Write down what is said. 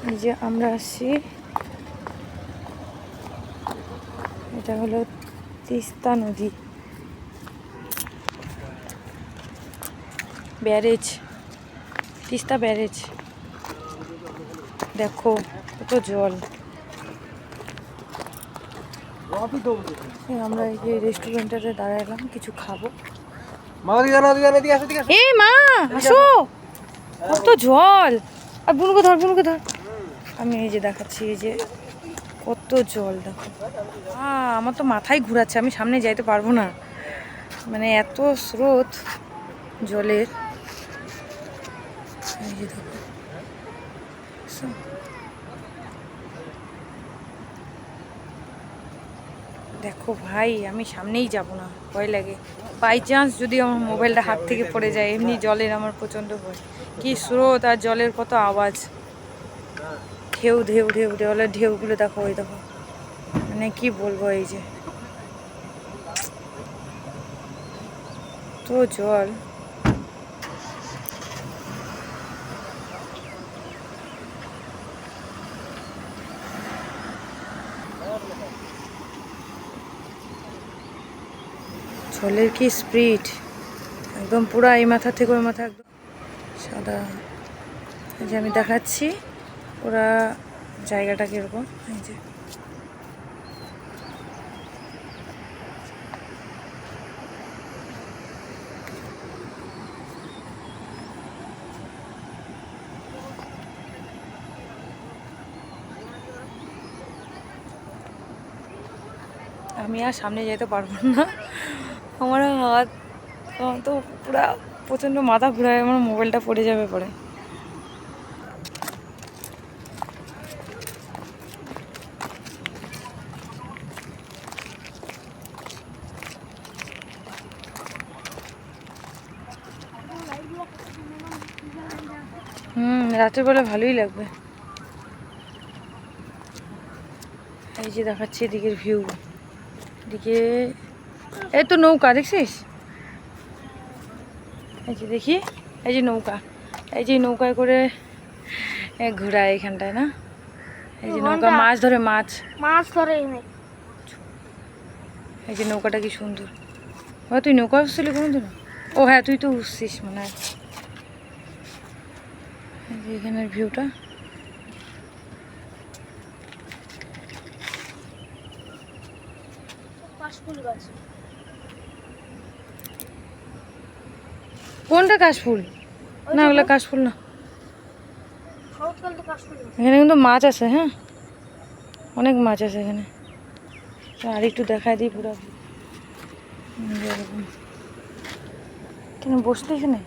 এই যে আমরা আসছি, এটা হলো তিস্তা নদী ব্যারেজ, তিস্তা ব্যারেজ। দেখো কত জল। আমরা এই যে রেস্টুরেন্টে দাঁড়ালাম, কিছু খাবো। এই মা আসো, কত জল। আর বুনুকে ধর, বুনুকে ধর। আমি এই যে দেখাচ্ছি, এই যে কত জল দেখো। আমার তো মাথায় ঘুরাচ্ছে, আমি সামনে যাইতে পারবো না, মানে এত স্রোত জলের। এই যে দেখো, দেখো ভাই, আমি সামনেই যাব না, ভয় লাগে। বাই চান্স যদি আমার মোবাইলটা হাত থেকে পড়ে যায়, এমনি জলের আমার প্রচণ্ড ভয়। কি স্রোত আর জলের কত আওয়াজ, ঢেউ ঢেউ ঢেউ দেওয়ালের ঢেউগুলো দেখো, ওই দেখো, মানে কি বলবো। এই যে তো জল। জলের কি স্পিড, একদম পুরা এই মাথা থেকে ওই মাথা একদম সাদা। এই যে আমি দেখাচ্ছি পুরা জায়গাটা কিরকম। এই যে আমি আর সামনে যেতে পারবো না, আমার হাত তো পুরা প্রচণ্ড মাথা ঘুরায়, আমার মোবাইলটা পড়ে যাবে পরে। রাতের বেলা ভালোই লাগবে। এই যে দেখাচ্ছি এদিকের ভিউ, এদিকে এই তো নৌকা দেখছিস, এই যে দেখি, এই যে নৌকা, এই যে নৌকায় করে ঘোরায় এখানটায় না। এই যে নৌকা মাছ ধরে, মাছ ধরে। এই যে নৌকাটা কি সুন্দর। তুই নৌকা উঠছিলি কোনোদিন? ও হ্যাঁ, তুই তো উঠছিস মনে হয়। এই যে এখানের ভিউটা, কোনটা কাশফুল? না ওগুলো কাশফুল না, এখানে কিন্তু মাছ আছে। হ্যাঁ, অনেক মাছ আছে এখানে। আর একটু দেখাই দিই পুরো। কেন বসলি এখানে?